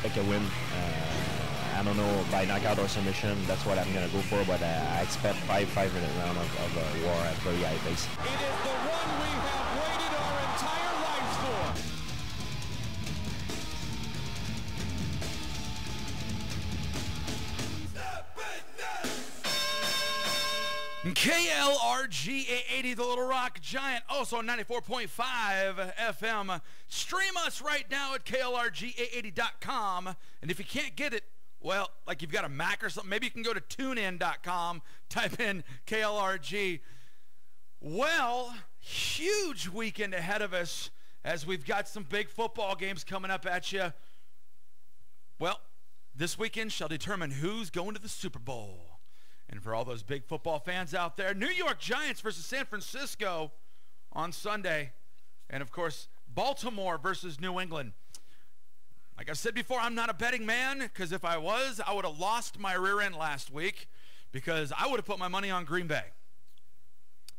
expect a win. I don't know, by knockout or submission. That's what I'm going to go for, but I expect 5-minute round of war at very high pace. It is the one we have waited our entire lives for. KLRG 880, the Little Rock Giant, also on 94.5 FM. Stream us right now at KLRG880.com. And if you can't get it, well, like you've got a Mac or something, maybe you can go to tunein.com, type in KLRG. Well, huge weekend ahead of us as we've got some big football games coming up at you. Well, this weekend shall determine who's going to the Super Bowl. And for all those big football fans out there, New York Giants versus San Francisco on Sunday. And, of course, Baltimore versus New England. Like I said before, I'm not a betting man, because if I was, I would have lost my rear end last week, because I would have put my money on Green Bay.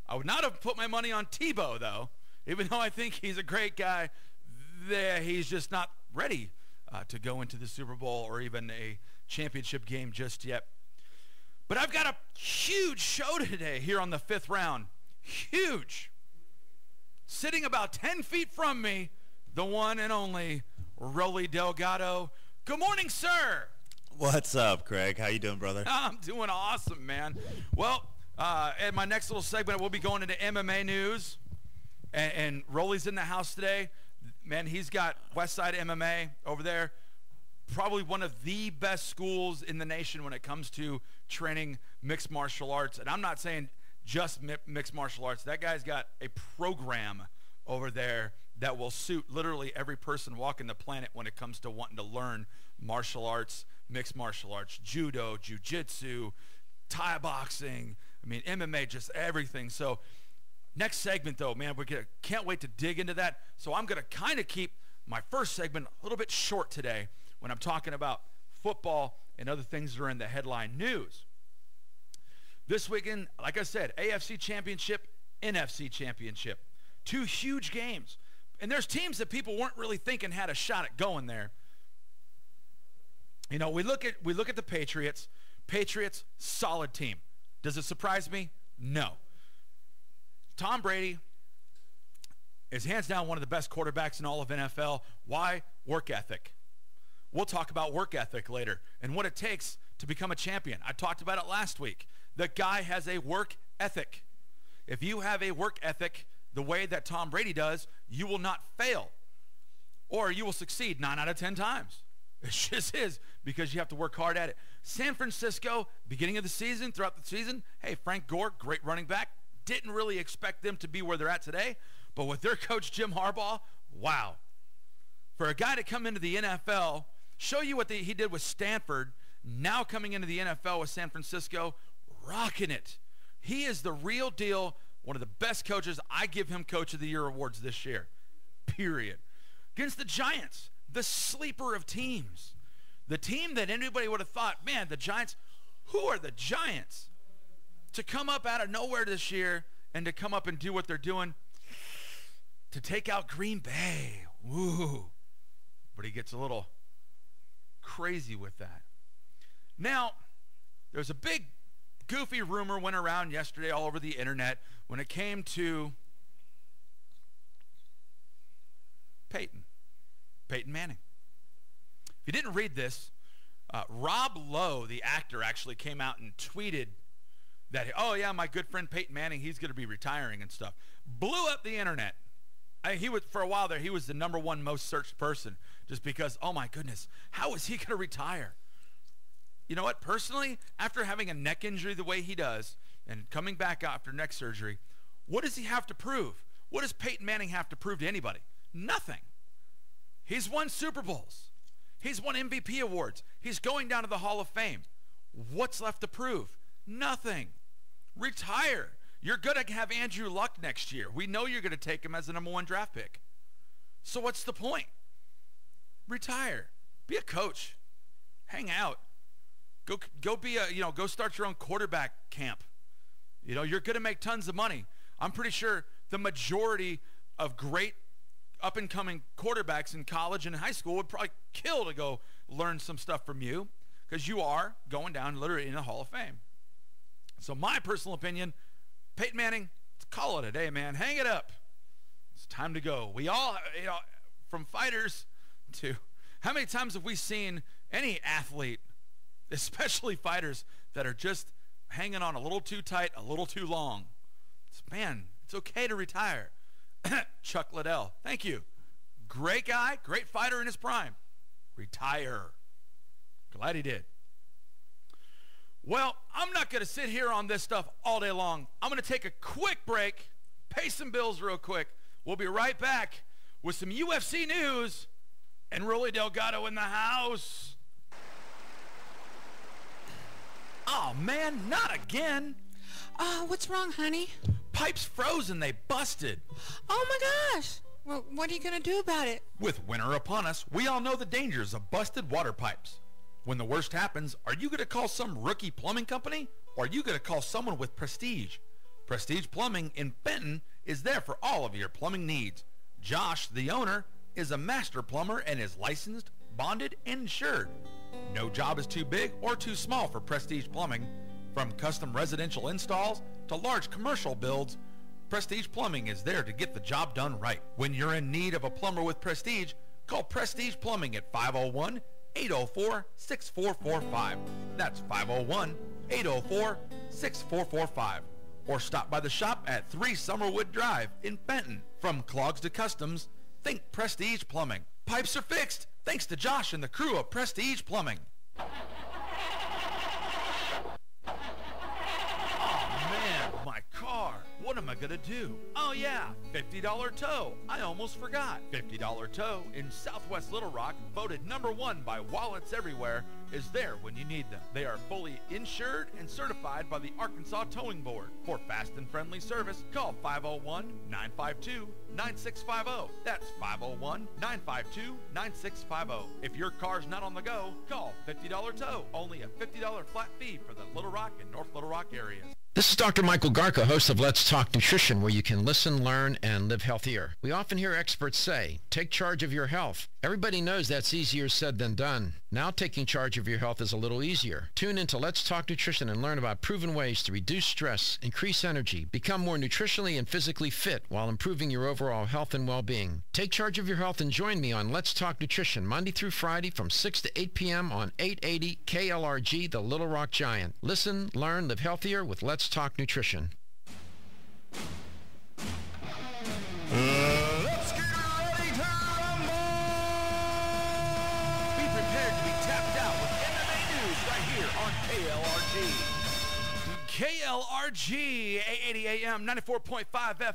I would not have put my money on Tebow, though, even though I think he's a great guy. He's just not ready to go into the Super Bowl or even a championship game just yet. But I've got a huge show today here on the fifth round. Huge. Sitting about 10 feet from me, the one and only Rolly Delgado. Good morning, sir. What's up, Craig? How you doing, brother? I'm doing awesome, man. Well, in my next little segment, we'll be going into MMA news. And Rolly's in the house today. Man, he's got Westside MMA over there. Probably one of the best schools in the nation when it comes to training mixed martial arts. And I'm not saying just mixed martial arts. That guy's got a program over there that will suit literally every person walking the planet when it comes to wanting to learn martial arts, mixed martial arts, judo, jiu-jitsu, Thai boxing, I mean, MMA, just everything. So next segment, though, man, can't wait to dig into that. So I'm going to kind of keep my first segment a little bit short today when I'm talking about football and other things that are in the headline news. This weekend, like I said, AFC Championship, NFC Championship. Two huge games. And there's teams that people weren't really thinking had a shot at going there. You know, we look at the Patriots. Patriots, solid team. Does it surprise me? No. Tom Brady is hands down one of the best quarterbacks in all of NFL. Why? Work ethic. We'll talk about work ethic later and what it takes to become a champion. I talked about it last week. The guy has a work ethic. If you have a work ethic the way that Tom Brady does, you will not fail, or you will succeed 9 out of 10 times. It just is, because you have to work hard at it. San Francisco, beginning of the season, throughout the season, hey, Frank Gore, great running back. Didn't really expect them to be where they're at today, but with their coach Jim Harbaugh, wow. For a guy to come into the NFL, show you what he did with Stanford, now coming into the NFL with San Francisco, rocking it. He is the real deal, one of the best coaches. I give him Coach of the Year awards this year, period. Against the Giants, the sleeper of teams. The team that anybody would have thought, man, the Giants, who are the Giants? To come up out of nowhere this year and to come up and do what they're doing, to take out Green Bay, woo. But he gets a little crazy with that. Now, there's a big goofy rumor went around yesterday all over the internet when it came to Peyton Manning. If you didn't read this, Rob Lowe, the actor, actually came out and tweeted that, oh yeah, my good friend Peyton Manning, he's going to be retiring and stuff. Blew up the internet. For a while there, he was the #1 most searched person, just because, oh my goodness, how is he going to retire? You know what? Personally, after having a neck injury the way he does and coming back after neck surgery, what does he have to prove? What does Peyton Manning have to prove to anybody? Nothing. He's won Super Bowls. He's won MVP awards. He's going down to the Hall of Fame. What's left to prove? Nothing. Retire. You're going to have Andrew Luck next year. We know you're going to take him as a #1 draft pick. So what's the point? Retire. Be a coach. Hang out. Go be go start your own quarterback camp. You know, you're going to make tons of money. I'm pretty sure the majority of great up-and-coming quarterbacks in college and high school would probably kill to go learn some stuff from you because you are going down literally in the Hall of Fame. So my personal opinion, Peyton Manning, let's call it a day, man. Hang it up. It's time to go. We all, from fighters to how many times have we seen any athlete, especially fighters, that are just hanging on a little too tight, a little too long? Man, it's okay to retire. Chuck Liddell, thank you. Great guy, great fighter in his prime. Retire. Glad he did. Well, I'm not going to sit here on this stuff all day long. I'm going to take a quick break, pay some bills real quick. We'll be right back with some UFC news and Rolly Delgado in the house. Oh, man, not again. What's wrong, honey? Pipes frozen. They busted. Oh, my gosh. Well, what are you going to do about it? With winter upon us, we all know the dangers of busted water pipes. When the worst happens, are you going to call some rookie plumbing company, or are you going to call someone with prestige? Prestige Plumbing in Benton is there for all of your plumbing needs. Josh, the owner, is a master plumber and is licensed, bonded, and insured. No job is too big or too small for Prestige Plumbing. From custom residential installs to large commercial builds, Prestige Plumbing is there to get the job done right. When you're in need of a plumber with prestige, call Prestige Plumbing at 501-804-6445. That's 501-804-6445. Or stop by the shop at 3 Summerwood Drive in Benton. From clogs to customs, think Prestige Plumbing. Pipes are fixed thanks to Josh and the crew of Prestige Plumbing. What am I gonna do? Oh yeah, $50 tow. I almost forgot. $50 tow in Southwest Little Rock, voted #1 by Wallets Everywhere, is there when you need them. They are fully insured and certified by the Arkansas Towing Board. For fast and friendly service, call 501-952-9650. That's 501-952-9650. If your car's not on the go, call $50 tow. Only a $50 flat fee for the Little Rock and North Little Rock areas. This is Dr. Michael Garka, host of Let's Talk Nutrition, where you can listen, learn, and live healthier. We often hear experts say, take charge of your health. Everybody knows that's easier said than done. Now taking charge of your health is a little easier. Tune into Let's Talk Nutrition and learn about proven ways to reduce stress, increase energy, become more nutritionally and physically fit while improving your overall health and well-being. Take charge of your health and join me on Let's Talk Nutrition, Monday through Friday from 6 to 8 p.m. on 880 KLRG, the Little Rock Giant. Listen, learn, live healthier with Let's Talk Nutrition. Let's get ready to rumble! Be prepared to be tapped out with MMA news right here on KLRG. KLRG, 880 AM, 94.5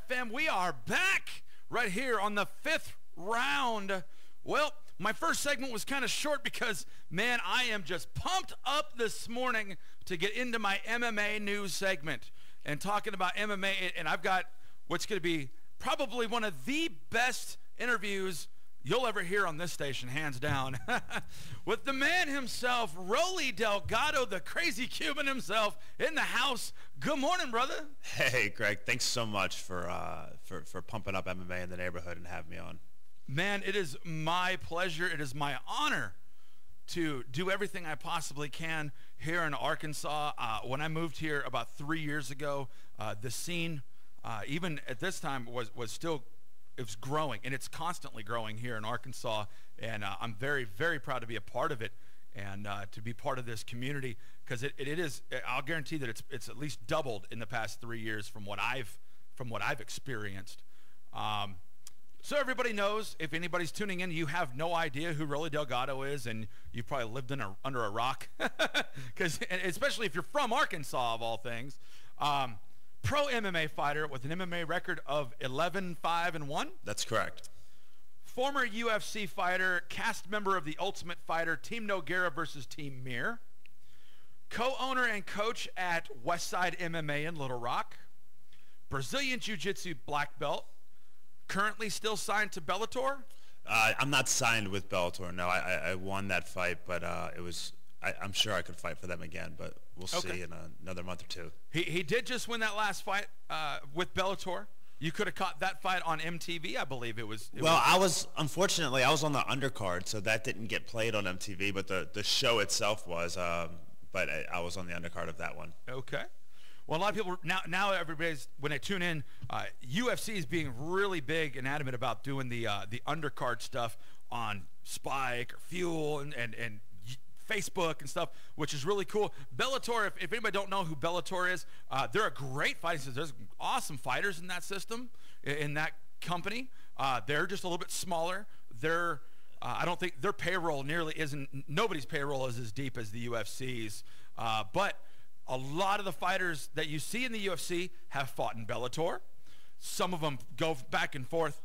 FM. We are back right here on the 5th round. Well, my first segment was kind of short because, man, I am just pumped up this morning to get into my MMA news segment and talking about MMA. And I've got what's going to be probably one of the best interviews you'll ever hear on this station, hands down, with the man himself, Rolly Delgado, the crazy Cuban himself, in the house. Good morning, brother. Hey, Greg. Thanks so much for pumping up MMA in the neighborhood and having me on. Man, it is my pleasure. It is my honor to do everything I possibly can here in Arkansas. When I moved here about 3 years ago, the scene, even at this time, was still, it was growing, and it's constantly growing here in Arkansas. And I'm very, very proud to be a part of it and to be part of this community, because it is. I'll guarantee that it's at least doubled in the past 3 years from what I've experienced. So everybody knows, if anybody's tuning in, you have no idea who Rolly Delgado is, and you've probably lived under a rock, because especially if you're from Arkansas, of all things. Pro MMA fighter with an MMA record of 11-5-1. That's correct. Former UFC fighter, cast member of The Ultimate Fighter, Team Nogueira versus Team Mir. Co-owner and coach at Westside MMA in Little Rock. Brazilian Jiu-Jitsu black belt. Currently still signed to Bellator? I'm not signed with Bellator. No, I won that fight, but I'm sure I could fight for them again, but we'll see in another month or two. He did just win that last fight with Bellator. You could have caught that fight on MTV, I believe it was. Unfortunately, I was on the undercard, so that didn't get played on MTV, but the show itself was, but I was on the undercard of that one. Okay. Well, a lot of people, now everybody's, when they tune in, UFC is being really big and adamant about doing the undercard stuff on Spike or Fuel and Facebook and stuff, which is really cool. Bellator, if anybody don't know who Bellator is, they're a great fighting system. There's awesome fighters in that system, in that company. They're just a little bit smaller. I don't think their payroll nobody's payroll is as deep as the UFC's. But a lot of the fighters that you see in the UFC have fought in Bellator. Some of them go back and forth.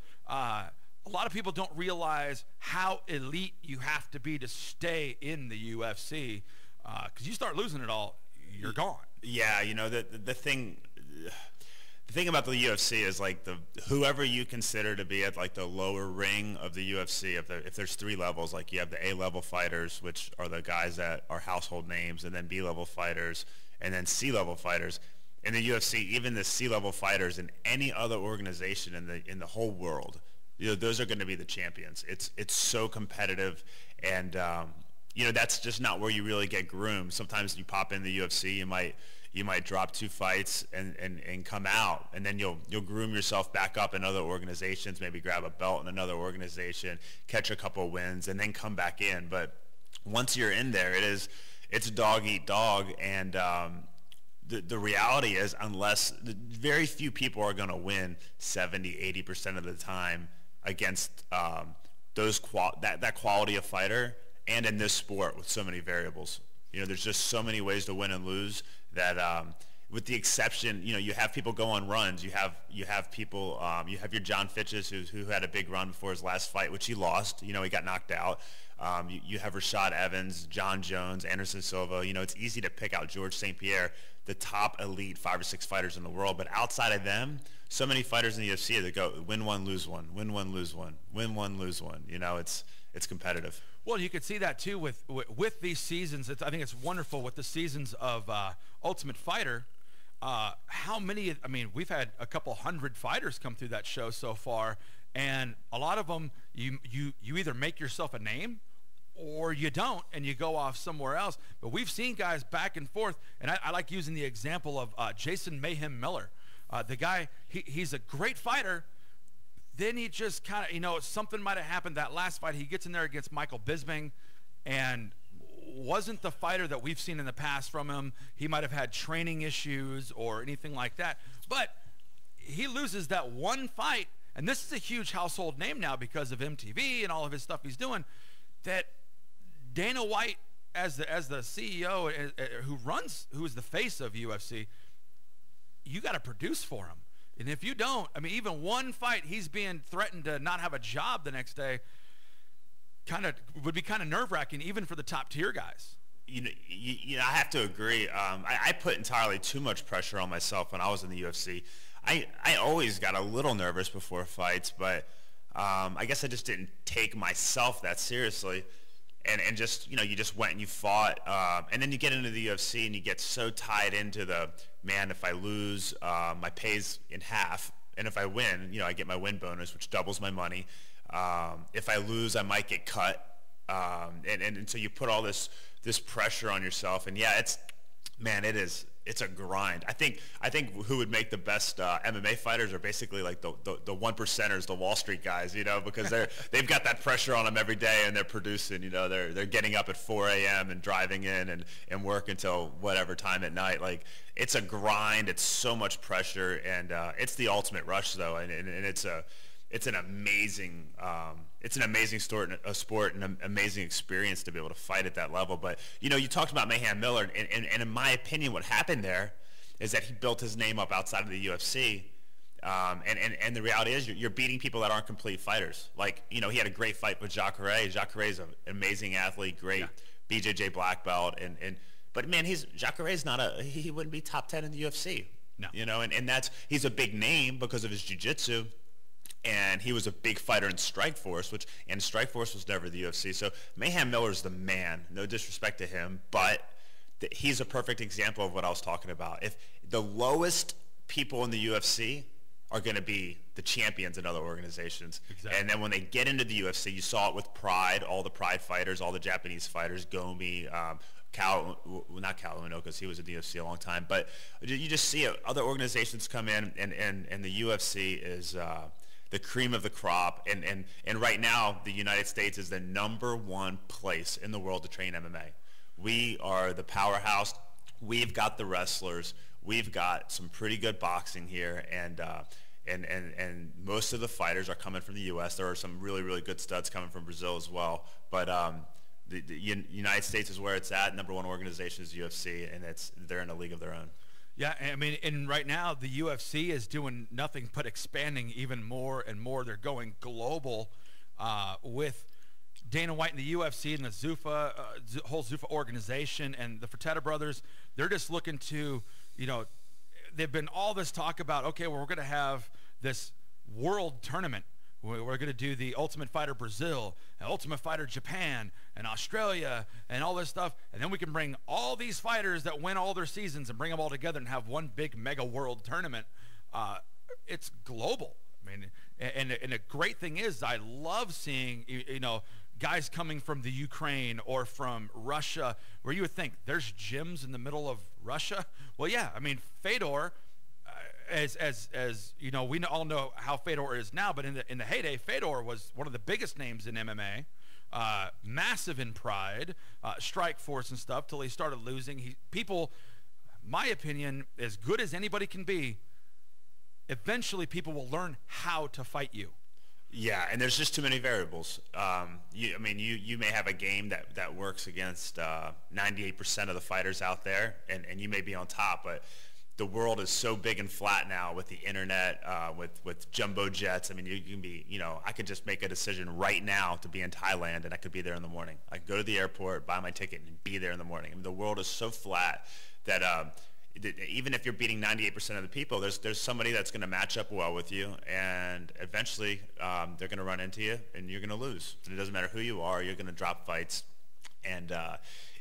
A lot of people don't realize how elite you have to be to stay in the UFC, because you start losing it all, you're gone. Yeah, the thing about the UFC is like whoever you consider to be at like the lower ring of the UFC. If there's 3 levels, like you have the A-level fighters, which are the guys that are household names, and then B-level fighters, and then C-level fighters. In the UFC, even the C-level fighters in any other organization in the whole world, those are going to be the champions. It's so competitive, and that's just not where you really get groomed. Sometimes you pop in the UFC, you might drop 2 fights and come out, and then you'll groom yourself back up in other organizations, maybe grab a belt in another organization, catch a couple wins, and then come back in. But once you're in there, it's dog eat dog, and the reality is, very few people are going to win 70-80% of the time against that quality of fighter, and in this sport with so many variables. There's just so many ways to win and lose that, with the exception, you have people go on runs. You have people, you have your John Fitches who had a big run before his last fight, which he lost. He got knocked out. You have Rashad Evans, John Jones, Anderson Silva. it's easy to pick out George St. Pierre, the top elite 5 or 6 fighters in the world. But outside of them, so many fighters in the UFC that go win one, lose one, win one, lose one, win one, lose one. It's competitive. Well, you could see that too with these seasons. I think it's wonderful with the seasons of Ultimate Fighter. How many? I mean, we've had a couple hundred fighters come through that show so far, and a lot of them you either make yourself a name or you don't, and you go off somewhere else. But we've seen guys back and forth, and I like using the example of Jason Mayhem Miller. The guy, he's a great fighter. Then he just kind of, something might have happened that last fight. He gets in there against Michael Bisping and wasn't the fighter that we've seen in the past from him. He might have had training issues or anything like that. But he loses that one fight, and this is a huge household name now because of MTV and all of his stuff he's doing, that Dana White, as the CEO who is the face of UFC, you got to produce for him. And if you don't, I mean, even one fight, he's being threatened to not have a job the next day, would be kind of nerve-wracking, even for the top-tier guys. I have to agree. I put entirely too much pressure on myself when I was in the UFC. I always got a little nervous before fights, but I guess I just didn't take myself that seriously. And just, you just went and you fought. And then you get into the UFC and you get so tied into if I lose, my pay's in half. And if I win, I get my win bonus, which doubles my money. If I lose, I might get cut. And so you put all this pressure on yourself. And yeah, it's a grind. I think who would make the best MMA fighters are basically like the one percenters, the Wall Street guys, because they've got that pressure on them every day, and they're producing. They're getting up at 4 a.m. and driving in and work until whatever time at night. Like, it's a grind. It's so much pressure, and it's the ultimate rush though, and it's an amazing sport and an amazing experience to be able to fight at that level. But you talked about Mayhem Miller, and in my opinion, what happened there is that he built his name up outside of the UFC. And the reality is you're beating people that aren't complete fighters. Like, he had a great fight with Jacare. Jacare's an amazing athlete, great BJJ black belt, but man, Jacare's he wouldn't be top 10 in the UFC. No. And he's a big name because of his jiu-jitsu. And he was a big fighter in Strikeforce, and Strikeforce was never the UFC. So Mayhem Miller's the man. No disrespect to him, but he's a perfect example of what I was talking about. If the lowest people in the UFC are going to be the champions in other organizations. Exactly. And then when they get into the UFC, you saw it with Pride, all the Pride fighters, all the Japanese fighters, Gomi, not Kaluuno because he was in the UFC a long time, but you just see it. Other organizations come in, and the UFC is the cream of the crop. And right now, the United States is the #1 place in the world to train MMA. We are the powerhouse. We've got the wrestlers. We've got some pretty good boxing here, and most of the fighters are coming from the U.S. There are some really, really good studs coming from Brazil as well. But the United States is where it's at. #1 organization is UFC, and they're in a league of their own. Yeah, I mean, and right now the UFC is doing nothing but expanding even more and more. They're going global with Dana White and the UFC and the Zuffa, whole Zuffa organization and the Fertitta brothers. They're just looking to, they've been all this talk about, okay, well, we're going to have this world tournament. We're going to do the Ultimate Fighter Brazil, and Ultimate Fighter Japan, and Australia, and all this stuff. And then we can bring all these fighters that win all their seasons and bring them all together and have one big mega world tournament. It's global. I mean, and the great thing is I love seeing, guys coming from the Ukraine or from Russia, where you would think there's gyms in the middle of Russia. Well, yeah, I mean, Fedor, as we all know how Fedor is now, but in the heyday, Fedor was one of the biggest names in MMA, massive in Pride, Strike Force and stuff, till he started losing. People, my opinion, as good as anybody can be, eventually people will learn how to fight you. Yeah, and there's just too many variables. You may have a game that works against 98% of the fighters out there, and you may be on top, but the world is so big and flat now with the internet, with jumbo jets. I mean, you can be, I could just make a decision right now to be in Thailand, and I could be there in the morning. I could go to the airport, buy my ticket, and be there in the morning. I mean, the world is so flat that even if you're beating 98% of the people, there's somebody that's going to match up well with you, and eventually they're going to run into you, and you're going to lose. And it doesn't matter who you are, you're going to drop fights. And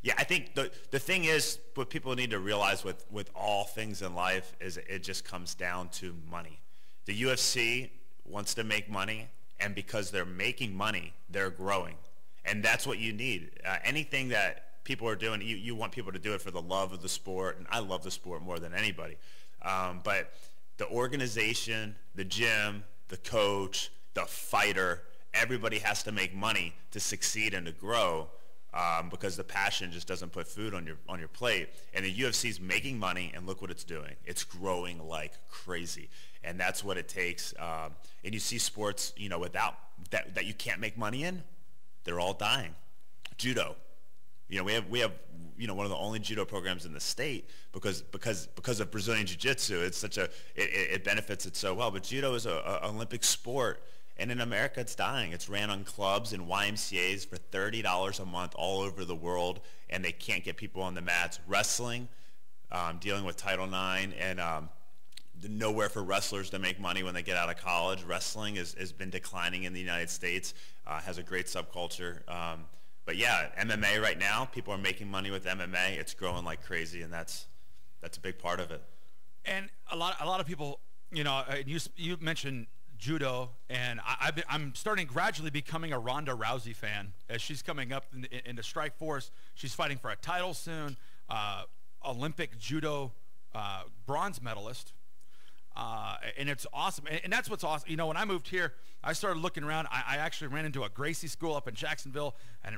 yeah, I think the thing is, what people need to realize with all things in life is it just comes down to money. The UFC wants to make money, and because they're making money, they're growing. And that's what you need. Anything that people are doing, you want people to do it for the love of the sport, and I love the sport more than anybody. But the organization, the gym, the coach, the fighter, everybody has to make money to succeed and to grow, because the passion just doesn't put food on your plate. And the UFC's making money, and look what it's doing. It's growing like crazy, and that's what it takes. And you see sports, without that you can't make money in, they're all dying. Judo. We have one of the only judo programs in the state because of Brazilian Jiu-Jitsu. It's it benefits it so well. But judo is an Olympic sport, and in America it's dying. It's ran on clubs and YMCAs for $30 a month all over the world, and they can't get people on the mats. Wrestling, dealing with Title IX, and nowhere for wrestlers to make money when they get out of college. Wrestling has been declining in the United States. Has a great subculture. But yeah, MMA right now, people are making money with MMA. It's growing like crazy, and that's a big part of it. And a lot of people, you mentioned judo, and I'm starting gradually becoming a Ronda Rousey fan as she's coming up into Strike Force. She's fighting for a title soon, Olympic judo bronze medalist. And it's awesome, and that's what's awesome. When I moved here, I started looking around. I actually ran into a Gracie school up in Jacksonville, and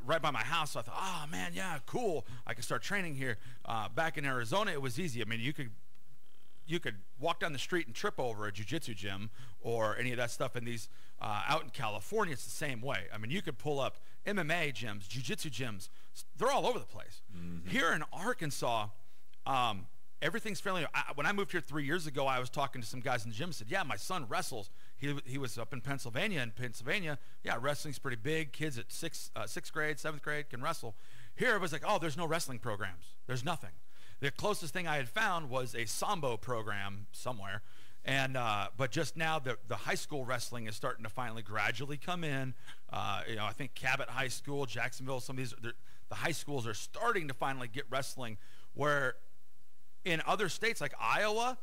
right by my house. So I thought, oh man, yeah, cool. I could start training here. Back in Arizona, it was easy. I mean, you could walk down the street and trip over a jiu-jitsu gym or any of that stuff. And these out in California, it's the same way. I mean, you could pull up MMA gyms, jiu-jitsu gyms. They're all over the place. Mm-hmm. Here in Arkansas, everything's fairly. When I moved here 3 years ago, I was talking to some guys in the gym and said, yeah, my son wrestles. He was up in Pennsylvania. In Pennsylvania, yeah, wrestling's pretty big. Kids at sixth grade, 7th grade can wrestle. Here it was like, oh, there's no wrestling programs. There's nothing. The closest thing I had found was a Sambo program somewhere. And but just now the high school wrestling is starting to finally gradually come in. I think Cabot High School, Jacksonville, some of these, the high schools are starting to finally get wrestling, where in other states like Iowa,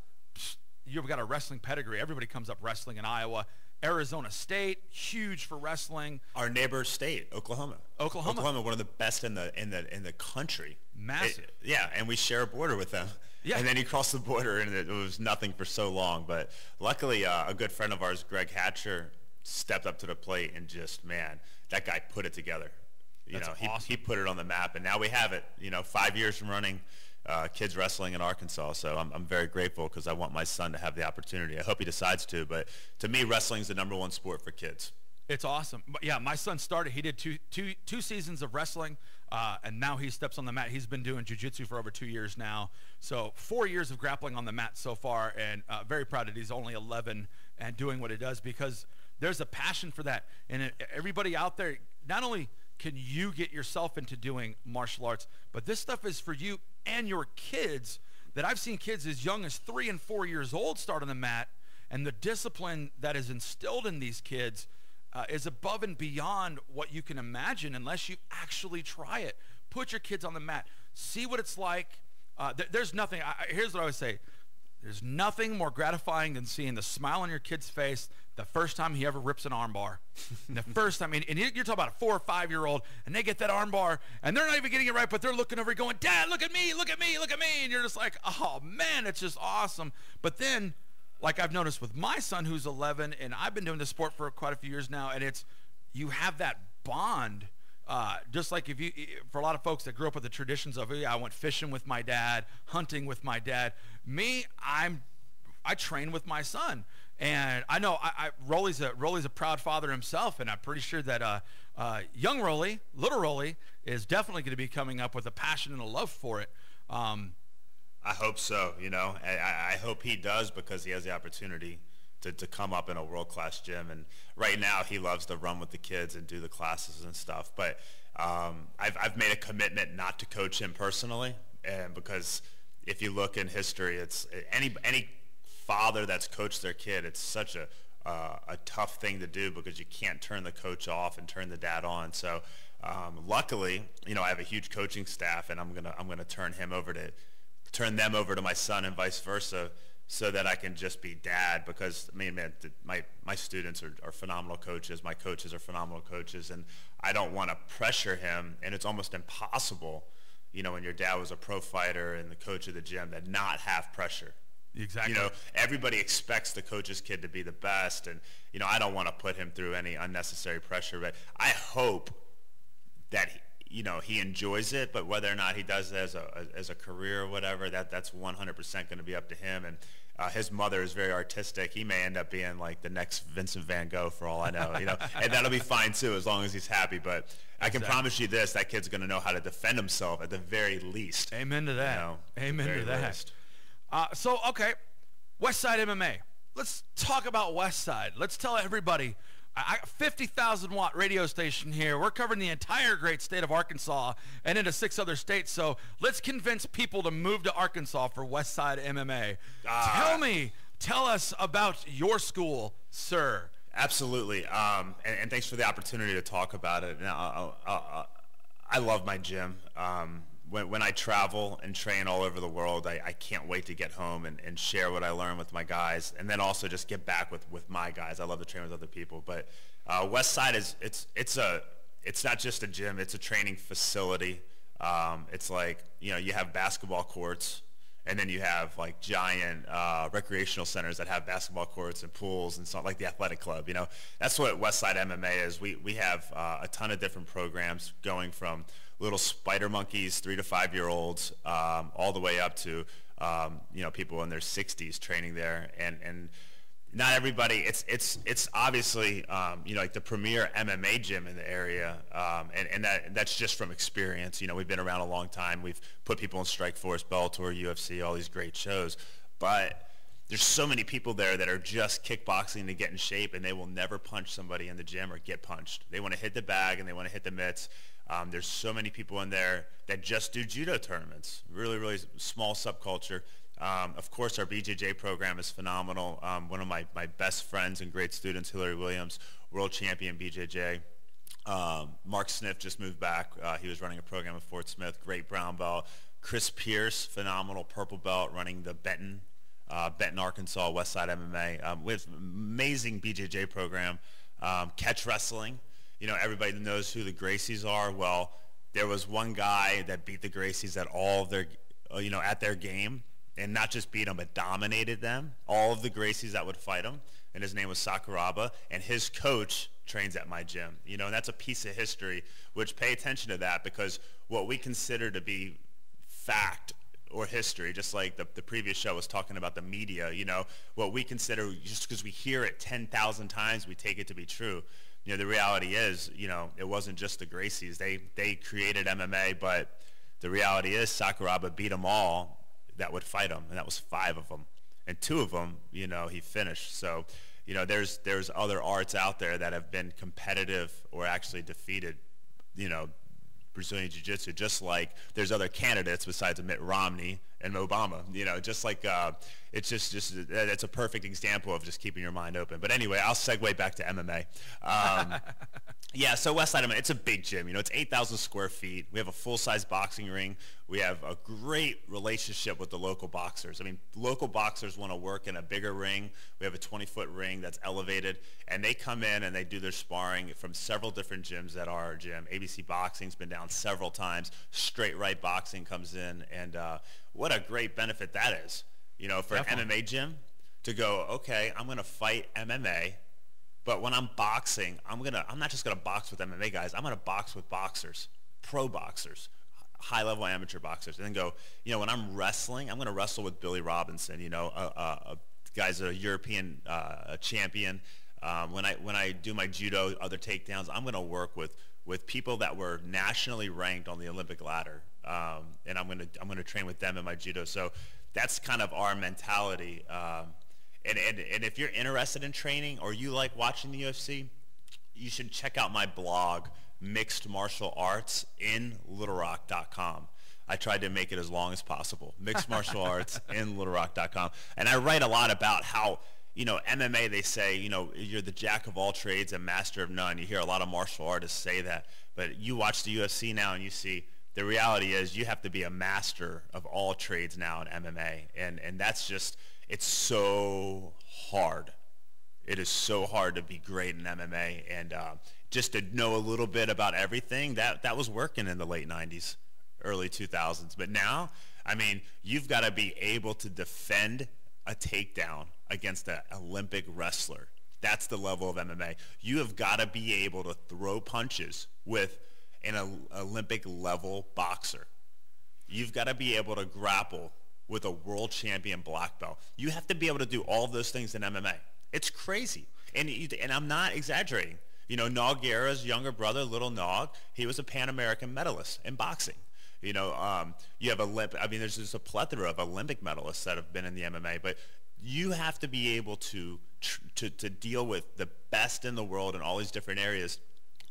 you've got a wrestling pedigree. Everybody comes up wrestling in Iowa. Arizona State, huge for wrestling. Our neighbor state, Oklahoma. Oklahoma, one of the best in the country. Massive. Yeah, and we share a border with them. Yeah. And then you cross the border, and it was nothing for so long. But luckily, a good friend of ours, Greg Hatcher, stepped up to the plate and just, man, that guy put it together. That's awesome. He put it on the map, and now we have it. 5 years from running kids wrestling in Arkansas. So I'm very grateful because I want my son to have the opportunity. I hope he decides to, but to me, wrestling is the #1 sport for kids. It's awesome. But yeah, my son started. He did two seasons of wrestling, and now he steps on the mat. He's been doing jiu-jitsu for over 2 years now. So 4 years of grappling on the mat so far, and very proud that he's only 11 and doing what he does because there's a passion for that. And everybody out there, not only can you get yourself into doing martial arts, but this stuff is for you and your kids. That I've seen kids as young as 3 and 4 years old start on the mat, and the discipline that is instilled in these kids is above and beyond what you can imagine unless you actually try it. Put your kids on the mat. See what it's like. There's nothing. Here's what I would say. There's nothing more gratifying than seeing the smile on your kid's face the first time he ever rips an arm bar. The first time, and you're talking about a 4 or 5 year old, and they get that arm bar, and they're not even getting it right, but they're looking over going, Dad, look at me, look at me, look at me. And you're just like, oh, man, it's just awesome. But then, like I've noticed with my son who's 11, and I've been doing this sport for quite a few years now, and you have that bond. Just like for a lot of folks that grew up with the traditions of, I went fishing with my dad, hunting with my dad. Me, I train with my son, and I know Rolly's a proud father himself, and I'm pretty sure that young Rolly, little Rolly, is definitely going to be coming up with a passion and a love for it. I hope so. I hope he does because he has the opportunity to come up in a world-class gym. And right now he loves to run with the kids and do the classes and stuff. But I've made a commitment not to coach him personally, and because if you look in history, it's any father that's coached their kid, it's such a tough thing to do because you can't turn the coach off and turn the dad on. So luckily, I have a huge coaching staff, and I'm gonna turn them over to my son and vice versa, so that I can just be dad. Because man, my students are phenomenal coaches. My coaches are phenomenal coaches, and I don't want to pressure him. And it's almost impossible, when your dad was a pro fighter and the coach of the gym, to not have pressure. Exactly. Everybody expects the coach's kid to be the best, and I don't want to put him through any unnecessary pressure. But I hope that he enjoys it, but whether or not he does it as a career or whatever, that's 100% going to be up to him. And his mother is very artistic. He may end up being like the next Vincent van Gogh for all I know, and that'll be fine too as long as he's happy. But I can promise you this: that kid's going to know how to defend himself at the very least. Amen to that. Amen to that. Least. So okay, Westside MMA. Let's talk about Westside. Let's tell everybody. 50,000 watt radio station here. We're covering the entire great state of Arkansas and into 6 other states. So let's convince people to move to Arkansas for Westside MMA. Tell us about your school, sir. Absolutely. And thanks for the opportunity to talk about it. Now, I love my gym. When I travel and train all over the world, I can't wait to get home and share what I learn with my guys, and then also just get back with my guys. I love to train with other people. But Westside it's not just a gym; it's a training facility. It's like you have basketball courts, and then you have like giant recreational centers that have basketball courts and pools and stuff, like the athletic club. That's what Westside MMA is. We have a ton of different programs going from little spider monkeys, 3 to 5 year olds, all the way up to people in their 60s training there, and not everybody. It's obviously like the premier MMA gym in the area, and that's just from experience. We've been around a long time. We've put people in Strikeforce, Bellator, UFC, all these great shows, but there's so many people there that are just kickboxing to get in shape, and they will never punch somebody in the gym or get punched. They want to hit the bag and they want to hit the mitts. There's so many people in there that just do judo tournaments, really, really small subculture. Of course, our BJJ program is phenomenal. One of my best friends and great students, Hillary Williams, world champion BJJ. Mark Sniff just moved back. He was running a program at Fort Smith, great brown belt. Chris Pierce, phenomenal purple belt, running the Benton Benton, Arkansas, Westside MMA. We have an amazing BJJ program. Catch wrestling. You know, everybody knows who the Gracies are. Well, there was one guy that beat the Gracies at all of their, at their game, and not just beat them, but dominated them. All of the Gracies that would fight him, and his name was Sakuraba, and his coach trains at my gym. You know, and that's a piece of history, which pay attention to that, because what we consider to be fact or history, just like the previous show was talking about the media, you know, what we consider, just because we hear it 10,000 times, we take it to be true. You know, the reality is, you know, it wasn't just the Gracies. They created MMA, but the reality is Sakuraba beat them all that would fight him, and that was 5 of them. And 2 of them, you know, he finished. So, you know, there's other arts out there that have been competitive or actually defeated, you know, Brazilian Jiu-Jitsu, just like there's other candidates besides Mitt Romney and Obama, you know, just like it's just it's a perfect example of just keeping your mind open. But anyway, I'll segue back to MMA. Yeah, so Westside MMA, it's a big gym. You know, it's 8,000 square feet. We have a full-size boxing ring. We have a great relationship with the local boxers. I mean, local boxers want to work in a bigger ring. We have a 20-foot ring that's elevated, and they come in and they do their sparring from several different gyms at our gym. ABC Boxing's been down several times. Straight Right Boxing comes in, and what a great benefit that is, you know, for Definitely. An MMA gym to go, okay, I'm going to fight MMA. But when I'm boxing, I'm not just gonna box with MMA guys. I'm gonna box with boxers, pro boxers, high-level amateur boxers, and then go. You know, when I'm wrestling, I'm gonna wrestle with Billy Robinson. You know, guy's a European champion. When I do my judo, other takedowns, I'm gonna work with people that were nationally ranked on the Olympic ladder, and I'm gonna train with them in my judo. So that's kind of our mentality. And if you're interested in training or you like watching the UFC, you should check out my blog, Mixed Martial Arts, in LittleRock.com. I tried to make it as long as possible. Mixed Martial Arts in LittleRock.com. And I write a lot about how, you know, MMA, they say, you know, you're the jack of all trades and master of none. You hear a lot of martial artists say that. But you watch the UFC now and you see the reality is you have to be a master of all trades now in MMA. And that's just... It's so hard. It is so hard to be great in MMA, and just to know a little bit about everything, that was working in the late 90s, early 2000s. But now, I mean, you've got to be able to defend a takedown against an Olympic wrestler. That's the level of MMA. You have got to be able to throw punches with an Olympic-level boxer. You've got to be able to grapple with a world champion black belt. You have to be able to do all of those things in MMA. It's crazy. And I'm not exaggerating. You know, Nog Guerra's younger brother, Little Nog, he was a Pan American medalist in boxing. You know, you have there's just a plethora of Olympic medalists that have been in the MMA, but you have to be able to deal with the best in the world in all these different areas.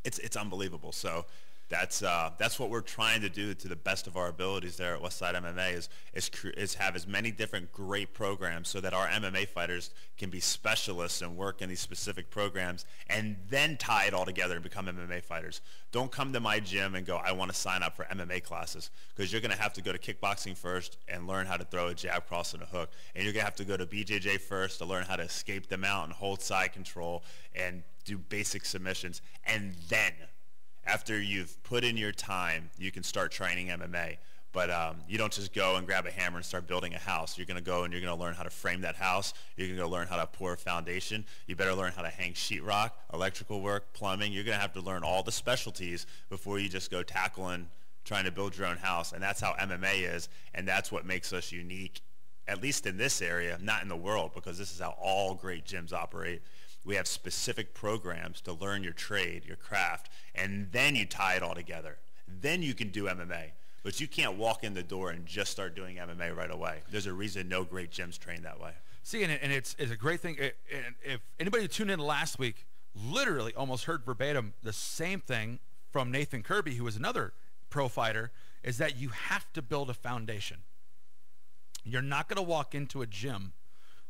It's unbelievable. So that's what we're trying to do to the best of our abilities there at Westside MMA is have as many different great programs so that our MMA fighters can be specialists and work in these specific programs and then tie it all together and become MMA fighters. Don't come to my gym and go, I want to sign up for MMA classes, because you're going to have to go to kickboxing first and learn how to throw a jab, cross, and a hook. And you're going to have to go to BJJ first to learn how to escape them out and hold side control and do basic submissions. And then after you've put in your time, you can start training MMA. But you don't just go and grab a hammer and start building a house. You're going to go and you're going to learn how to frame that house. You're going to go learn how to pour a foundation. You better learn how to hang sheetrock, electrical work, plumbing. You're going to have to learn all the specialties before you just go tackling trying to build your own house. And that's how MMA is, and that's what makes us unique, at least in this area, not in the world, because this is how all great gyms operate. We have specific programs to learn your trade, your craft, and then you tie it all together. Then you can do MMA. But you can't walk in the door and just start doing MMA right away. There's a reason no great gyms train that way. See, and it's a great thing. And if anybody who tuned in last week literally almost heard verbatim the same thing from Nathan Kirby, who was another pro fighter, is that you have to build a foundation. You're not going to walk into a gym,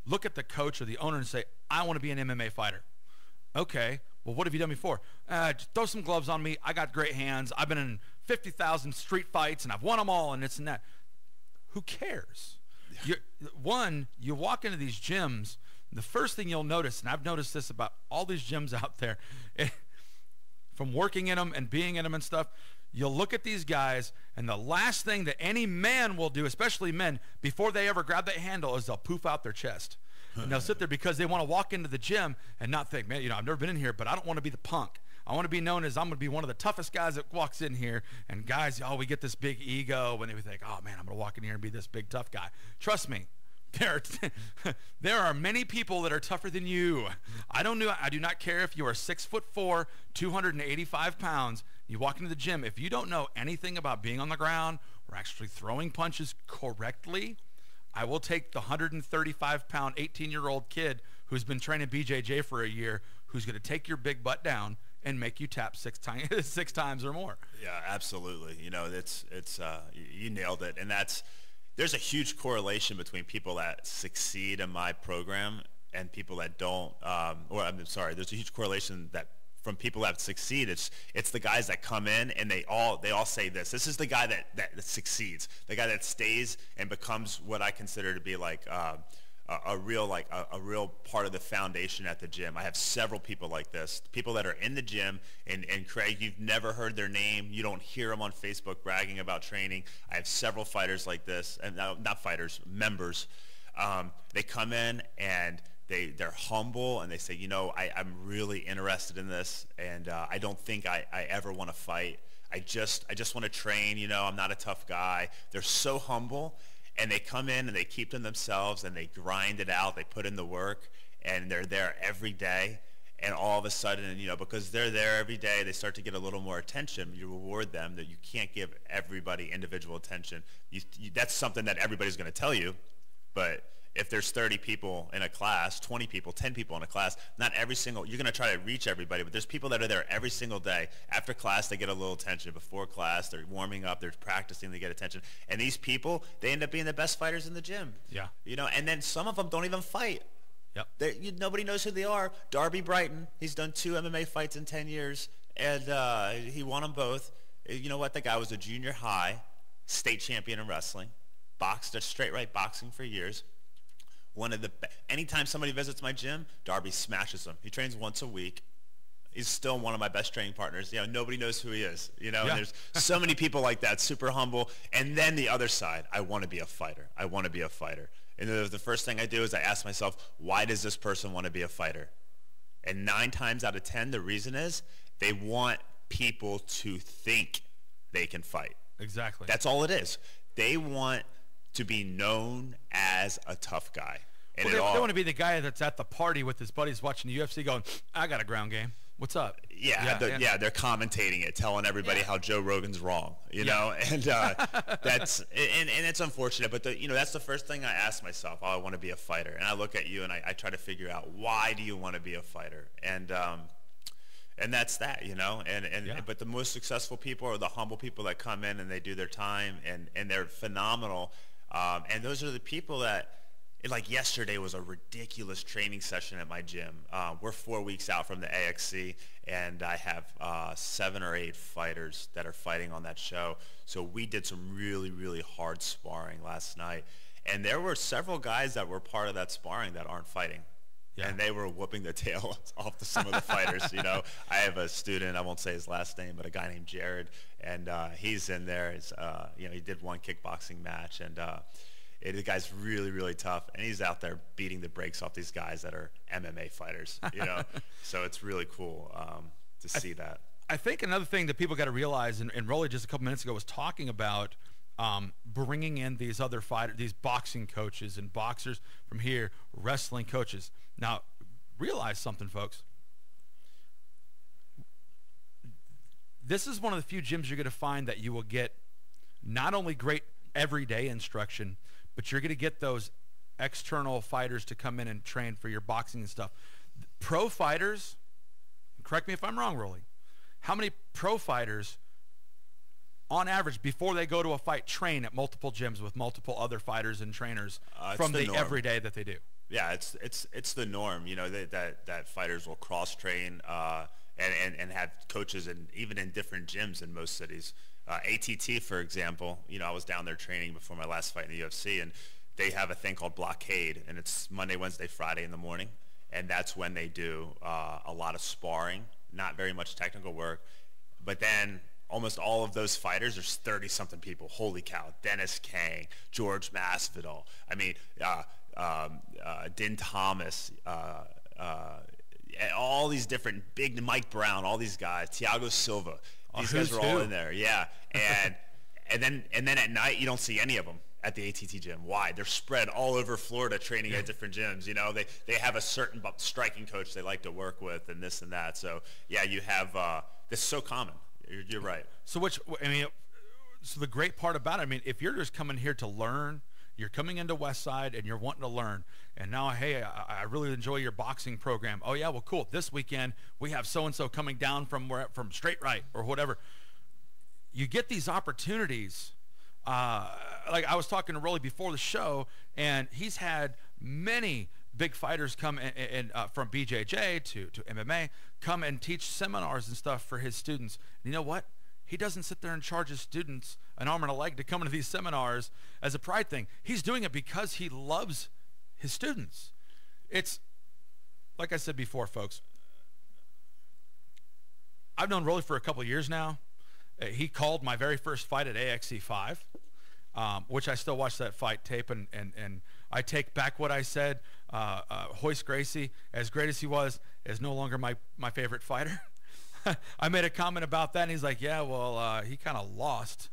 look at the coach or the owner and say, I want to be an MMA fighter. Okay, well, what have you done before? Just throw some gloves on me. I got great hands. I've been in 50,000 street fights, and I've won them all, and this and that. Who cares? You walk into these gyms, the first thing you'll notice, and I've noticed this about all these gyms out there, from working in them and being in them and stuff, you'll look at these guys, and the last thing that any man will do, especially men, before they ever grab that handle, is they'll poof out their chest. And they'll sit there because they want to walk into the gym and not think, man, I've never been in here, but I don't want to be the punk. I want to be known as I'm going to be one of the toughest guys that walks in here. And guys, we get this big ego when they think, oh, man, I'm going to walk in here and be this big tough guy. Trust me, there are many people that are tougher than you. I do not care if you are 6'4", 285 pounds. You walk into the gym. If you don't know anything about being on the ground or actually throwing punches correctly, I will take the 135-pound, 18-year-old kid who's been training BJJ for a year, who's going to take your big butt down and make you tap six times or more. Yeah, absolutely. It's you nailed it, and there's a huge correlation between people that succeed in my program and people that don't. There's a huge correlation that from people that succeed. It's the guys that come in and they all say this. This is the guy that succeeds, the guy that stays and becomes what I consider to be like a real part of the foundation at the gym. I have several people like this, people that are in the gym, and Craig, you've never heard their name. You don't hear them on Facebook bragging about training. I have several fighters like this, and not fighters, members. They come in and they're humble, and they say, I'm really interested in this, and I don't think I ever want to fight. I just want to train. I'm not a tough guy. They're so humble. And they come in and they keep to themselves and they grind it out. They put in the work, and they're there every day. And all of a sudden, because they're there every day, they start to get a little more attention. You reward them. That you can't give everybody individual attention. That's something that everybody's going to tell you. But if there's 30 people in a class, 20 people, 10 people in a class, not every single, you're going to try to reach everybody, but there's people that are there every single day. After class, they get a little attention. Before class, they're warming up, they're practicing, they get attention. And these people, they end up being the best fighters in the gym. Yeah. And then some of them don't even fight. Yep. Nobody knows who they are. Darby Brighton, he's done 2 MMA fights in 10 years, and he won them both. You know what? The guy was a junior high state champion in wrestling, boxed at Straight Right Boxing for years. Anytime somebody visits my gym, Darby smashes them. He trains once a week. He's still one of my best training partners. Nobody knows who he is. And there's so many people like that, super humble. And then the other side, I want to be a fighter. I want to be a fighter. And the first thing I do is I ask myself, why does this person want to be a fighter? And 9 times out of 10, the reason is they want people to think they can fight. Exactly. That's all it is. They want to be known as a tough guy. And they want to be the guy that's at the party with his buddies watching the UFC going, I got a ground game. What's up? Yeah, they're commentating it, telling everybody how Joe Rogan's wrong, know, and that's and it's unfortunate, but that's the first thing I ask myself. I want to be a fighter, and I look at you and I try to figure out, why do you want to be a fighter, and that's that, but the most successful people are the humble people that come in and they do their time and they're phenomenal, and those are the people that. Like yesterday was a ridiculous training session at my gym. We're 4 weeks out from the AXC, and I have 7 or 8 fighters that are fighting on that show. So we did some really, really hard sparring last night. And there were several guys that were part of that sparring that aren't fighting. Yeah. And they were whooping the tail off some of the fighters. I have a student, I won't say his last name, but a guy named Jared, and he's in there. He did one kickboxing match, and the guy's really, really tough, and he's out there beating the brakes off these guys that are MMA fighters, So it's really cool to see that. I think another thing that people got to realize, and Rolly just a couple minutes ago was talking about bringing in these other fighters, these boxing coaches and boxers from here, wrestling coaches. Now, realize something, folks. This is one of the few gyms you're going to find that you will get not only great everyday instruction, but you're going to get those external fighters to come in and train for your boxing and stuff. Pro fighters, correct me if I'm wrong, Rolly, how many pro fighters, on average, before they go to a fight, train at multiple gyms with multiple other fighters and trainers from the everyday that they do? Yeah, it's the norm, that fighters will cross-train and have coaches even in different gyms in most cities. ATT, for example, I was down there training before my last fight in the UFC, and they have a thing called Blockade, and it's Monday, Wednesday, Friday in the morning, and that's when they do a lot of sparring, not very much technical work. But then almost all of those fighters, there's 30-something people. Holy cow. Dennis Kang, George Masvidal. I mean, Din Thomas, all these different big, Mike Brown, all these guys, Thiago Silva. These guys are all in there, yeah. And then at night, you don't see any of them at the ATT gym. Why? They're spread all over Florida training at different gyms. You know, they have a certain striking coach they like to work with and this and that. So, yeah, you have this is so common. You're right. So so the great part about it, I mean, if you're just coming here to learn, you're coming into Westside and you're wanting to learn, and now, hey, I really enjoy your boxing program. Oh, yeah, well, cool. This weekend we have so-and-so coming down from Straight Right or whatever. You get these opportunities. Like I was talking to Rolly before the show, and he's had many big fighters come in from BJJ to MMA, come and teach seminars and stuff for his students. And you know what? He doesn't sit there and charge his students an arm and a leg to come into these seminars as a pride thing. He's doing it because he loves his students. It's, like I said before, folks, I've known Rolly for a couple of years now. He called my very first fight at AXC5, which I still watch that fight tape, and I take back what I said. Royce Gracie, as great as he was, is no longer my favorite fighter. I made a comment about that, and he's like, yeah, well, he kind of lost.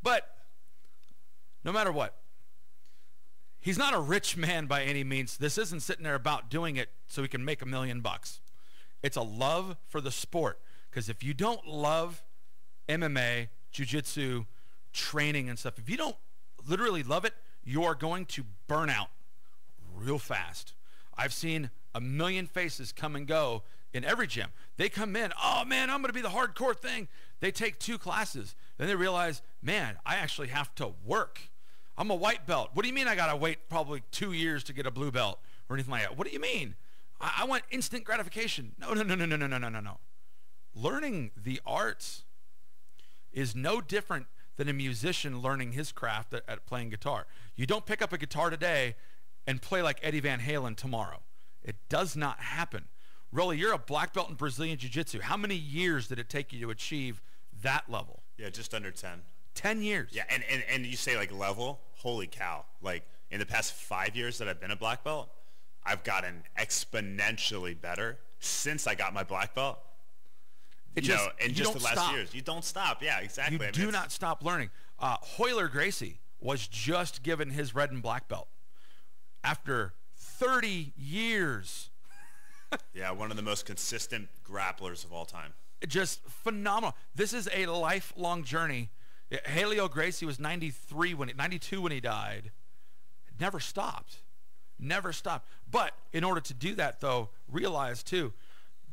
But no matter what, he's not a rich man by any means. This isn't sitting there about doing it so he can make $1 million. It's a love for the sport, because if you don't love MMA, jiu-jitsu, training and stuff, if you don't literally love it, you are going to burn out real fast. I've seen 1 million faces come and go in every gym. They come in, oh man, I'm going to be the hardcore thing. They take 2 classes. Then they realize, man, I actually have to work. I'm a white belt. What do you mean I got to wait probably 2 years to get a blue belt or anything like that? What do you mean? I want instant gratification. No. Learning the arts is no different than a musician learning his craft at playing guitar. You don't pick up a guitar today and play like Eddie Van Halen tomorrow. It does not happen. Rolly, you're a black belt in Brazilian Jiu-Jitsu. How many years did it take you to achieve that level? Yeah, just under 10. 10 years. Yeah, and you say like level, holy cow. Like in the past 5 years that I've been a black belt, I've gotten exponentially better since I got my black belt. In just the last years. You don't stop. Yeah, exactly. You do not stop learning. Royler Gracie was just given his red and black belt after 30 years. Yeah, one of the most consistent grapplers of all time. Just phenomenal. This is a lifelong journey. Helio Gracie was 92 when he died. Never stopped. But in order to do that, though, realize too,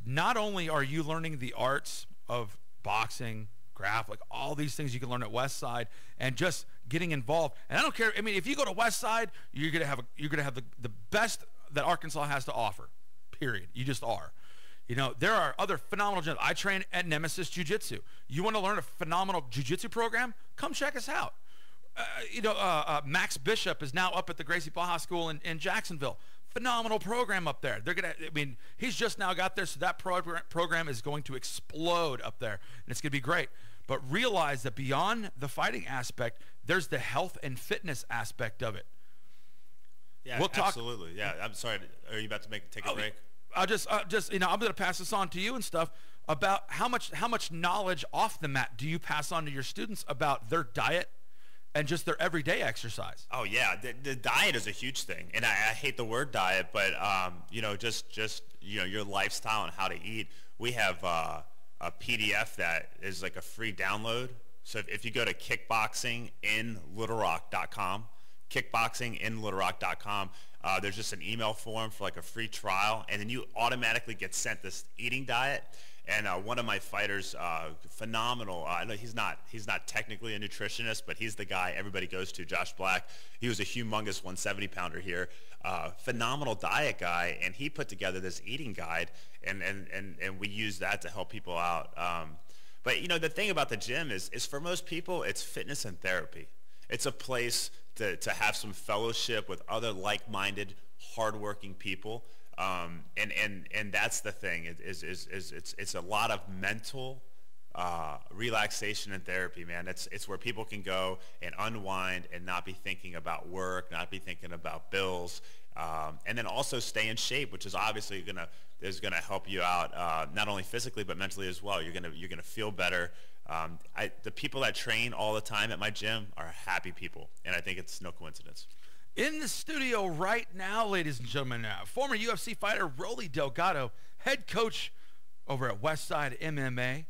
not only are you learning the arts of boxing, grappling, all these things you can learn at Westside, and just getting involved. And I don't care. I mean, if you go to Westside, you're gonna have the best that Arkansas has to offer. Period. You just are. You know, there are other phenomenal gyms. I train at Nemesis Jiu-Jitsu. You want to learn a phenomenal jiu-jitsu program? Come check us out. Max Bishop is now up at the Gracie Baja School in Jacksonville. Phenomenal program up there. He's just now got there, so that program is going to explode up there, and it's going to be great. But realize that beyond the fighting aspect, there's the health and fitness aspect of it. Yeah, we'll talk. Absolutely. Yeah, I'm sorry. Are you about to take a break? I'm going to pass this on to you and stuff about how much knowledge off the mat do you pass on to your students about their diet and just their everyday exercise. Oh yeah, the diet is a huge thing, and I hate the word diet, but just your lifestyle and how to eat. We have a PDF that is like a free download. So if you go to kickboxinginlittlerock.com, kickboxinginlittlerock.com, there's just an email form for like a free trial, and then you automatically get sent this eating diet. And one of my fighters, phenomenal. I know he's not technically a nutritionist, but he's the guy everybody goes to. Josh Black. He was a humongous 170-pounder here, phenomenal diet guy, and he put together this eating guide, and we use that to help people out. But the thing about the gym is for most people, it's fitness and therapy. It's a place to have some fellowship with other like-minded, hardworking people. And that's the thing. It's a lot of mental relaxation and therapy, man. It's where people can go and unwind and not be thinking about work, not be thinking about bills, and then also stay in shape, which is obviously gonna help you out not only physically but mentally as well. You're gonna feel better. The people that train all the time at my gym are happy people, and I think it's no coincidence. In the studio right now, ladies and gentlemen, former UFC fighter Rolly Delgado, head coach over at Westside MMA.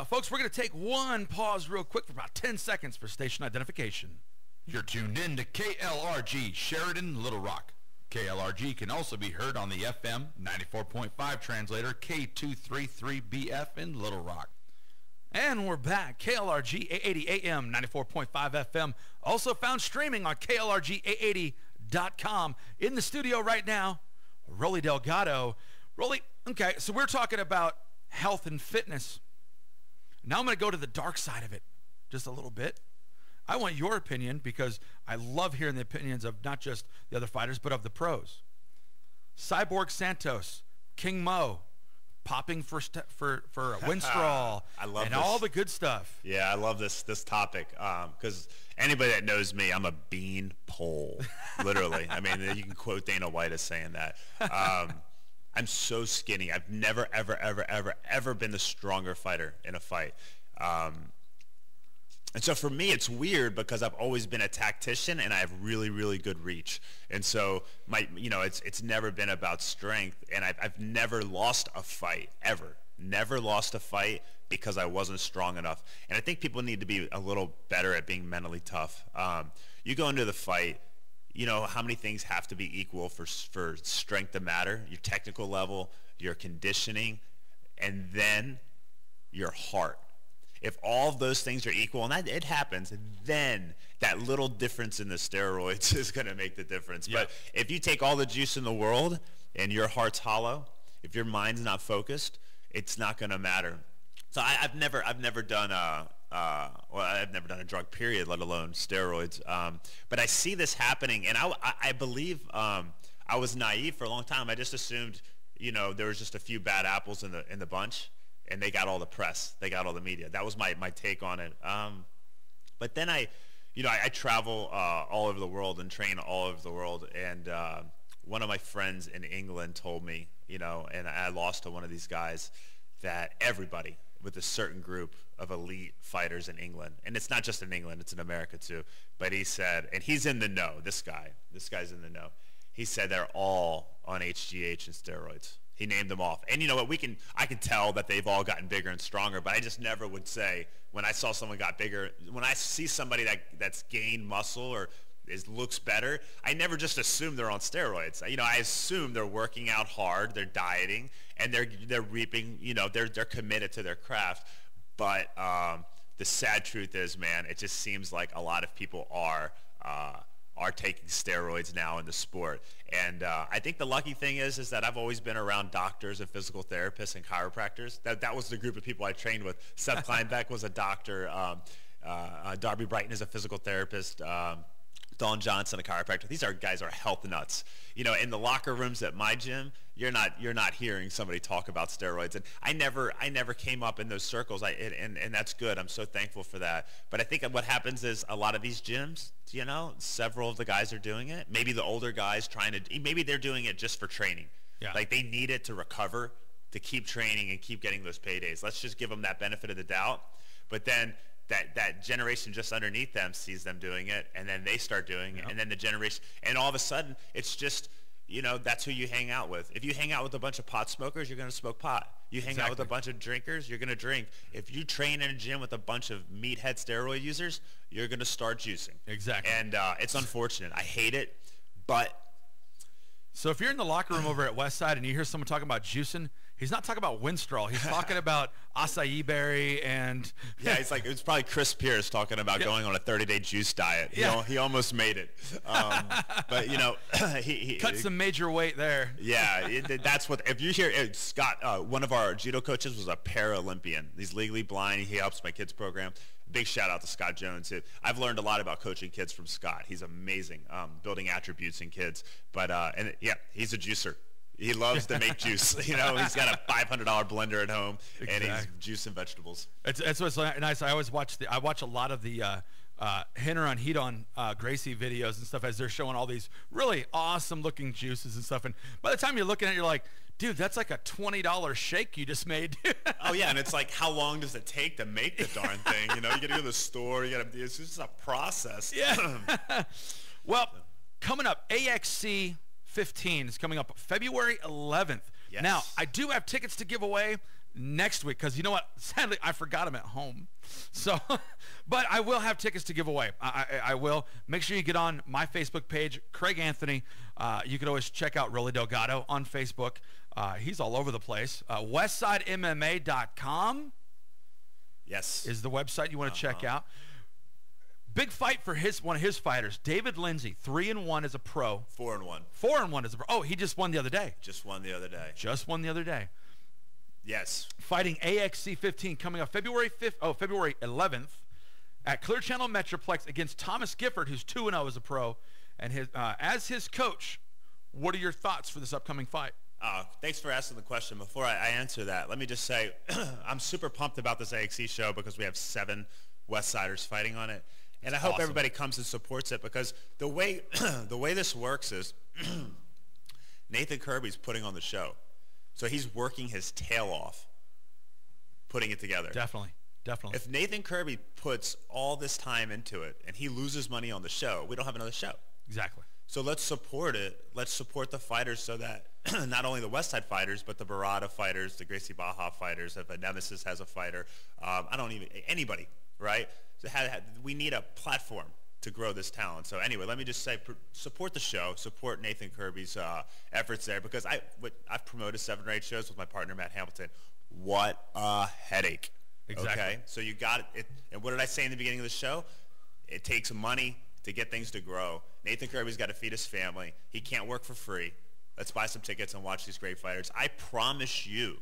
Folks, we're going to take one pause real quick for about 10 seconds for station identification. You're tuned in to KLRG Sheridan, Little Rock. KLRG can also be heard on the FM 94.5 translator K233BF in Little Rock. And we're back. KLRG 880 AM, 94.5 FM. Also found streaming on KLRG880.com. In the studio right now, Rolly Delgado. Rolly, okay, so we're talking about health and fitness. Now I'm going to go to the dark side of it just a little bit. I want your opinion because I love hearing the opinions of not just the other fighters, but of the pros. Cyborg Santos, King Mo, popping for Winstrol, I love and this. all the good stuff. Yeah, I love this topic because anybody that knows me, I'm a bean pole, literally. I mean, you can quote Dana White as saying that. I'm so skinny. I've never, ever been the stronger fighter in a fight. And so for me, it's weird because I've always been a tactician and I have really, really good reach. And so it's never been about strength. And I've never lost a fight, ever. Never lost a fight because I wasn't strong enough. And I think people need to be a little better at being mentally tough. You go into the fight, you know how many things have to be equal for strength to matter. Your technical level, your conditioning, and then your heart. If all of those things are equal, and it happens, then that little difference in the steroids is going to make the difference. Yep. But if you take all the juice in the world and your heart's hollow, if your mind's not focused, it's not going to matter. So I've never done I've never done a drug, period, let alone steroids. But I see this happening, and I believe I was naive for a long time. I just assumed, there was just a few bad apples in the bunch. And they got all the press, they got all the media. That was my take on it. But then I travel all over the world and train all over the world. And one of my friends in England told me, and I lost to one of these guys, that everybody with a certain group of elite fighters in England, and it's not just in England, it's in America too, but he said, and he's in the know, this guy's in the know. He said they're all on HGH and steroids. He named them off. And you know what, I can tell that they've all gotten bigger and stronger, but I just never would say when I saw someone got bigger, when I see somebody that's gained muscle or looks better, I never just assume they're on steroids. I assume they're working out hard, they're dieting, and they're reaping, they're committed to their craft. But the sad truth is, man, it just seems like a lot of people are taking steroids now in the sport. And I think the lucky thing is that I've always been around doctors and physical therapists and chiropractors. That was the group of people I trained with. Seth Kleinbeck was a doctor. Darby Brighton is a physical therapist. Don Johnson, a chiropractor. These guys are health nuts. In the locker rooms at my gym, you're not hearing somebody talk about steroids. And I never came up in those circles. And that's good. I'm so thankful for that. But I think what happens is a lot of these gyms, several of the guys are doing it. Maybe the older guys maybe they're doing it just for training. Yeah. Like they need it to recover, to keep training and keep getting those paydays. Let's just give them that benefit of the doubt. But then that generation just underneath them sees them doing it, and then they start doing it, and then the generation, and all of a sudden it's just, that's who you hang out with. If you hang out with a bunch of pot smokers, you're going to smoke pot. You hang out with a bunch of drinkers, you're going to drink. If you train in a gym with a bunch of meathead steroid users, you're going to start juicing. Exactly. And it's unfortunate. I hate it, but So if you're in the locker room over at Westside and you hear someone talking about juicing, he's not talking about Winstrol. He's talking about acai berry and... Yeah, it was probably Chris Pierce talking about going on a 30-day juice diet. Yeah. He almost made it. But, he cut some major weight there. Yeah, that's what... If you hear... Scott, one of our judo coaches was a Paralympian. He's legally blind. He helps my kids' program. big shout out to Scott Jones. I've learned a lot about coaching kids from Scott. He's amazing, building attributes in kids. But he's a juicer. He loves to make juice. He's got a $500 blender at home, and he's juicing vegetables. It's what's nice. I watch a lot of the Henner on Heat on Gracie videos and stuff as they're showing all these really awesome looking juices and stuff. And by the time you're looking at it, you're like, dude, that's like a $20 shake you just made. Oh yeah, and it's like, how long does it take to make the darn thing? You got to go to the store. It's just a process. Yeah. Well, coming up, AXC 15 is coming up February 11th. Yes. Now, I do have tickets to give away next week because you know what? Sadly, I forgot them at home. So, but I will have tickets to give away. I will. Make sure you get on my Facebook page, Craig Anthony. You can always check out Rolly Delgado on Facebook. He's all over the place. WestSideMMA.com yes, is the website you want to check out. Big fight for one of his fighters, David Lindsay, 3-1 as a pro. 4-1. 4-1 as a pro. Oh, he just won the other day. Just won the other day. Yes. Fighting AXC 15 coming up February 11th at Clear Channel Metroplex against Thomas Gifford, who's 2-0 as a pro, and as his coach. What are your thoughts for this upcoming fight? Thanks for asking the question. Before I answer that, let me just say I'm super pumped about this AXC show because we have 7 Westsiders fighting on it. And I hope everybody comes and supports it because the way this works is Nathan Kirby's putting on the show. So he's working his tail off putting it together. Definitely. If Nathan Kirby puts all this time into it and he loses money on the show, we don't have another show. Exactly. So let's support it. Let's support the fighters so that not only the Westside fighters, but the Barada fighters, the Gracie Baja fighters, if a Nemesis has a fighter, anybody, right? So we need a platform to grow this talent. So anyway, let me just say, support the show, support Nathan Kirby's efforts there, because I've promoted 7 or 8 shows with my partner, Matt Hamilton. What a headache. Exactly. Okay, so you got it. And what did I say in the beginning of the show? It takes money to get things to grow. Nathan Kirby's got to feed his family. He can't work for free. Let's buy some tickets and watch these great fighters. I promise you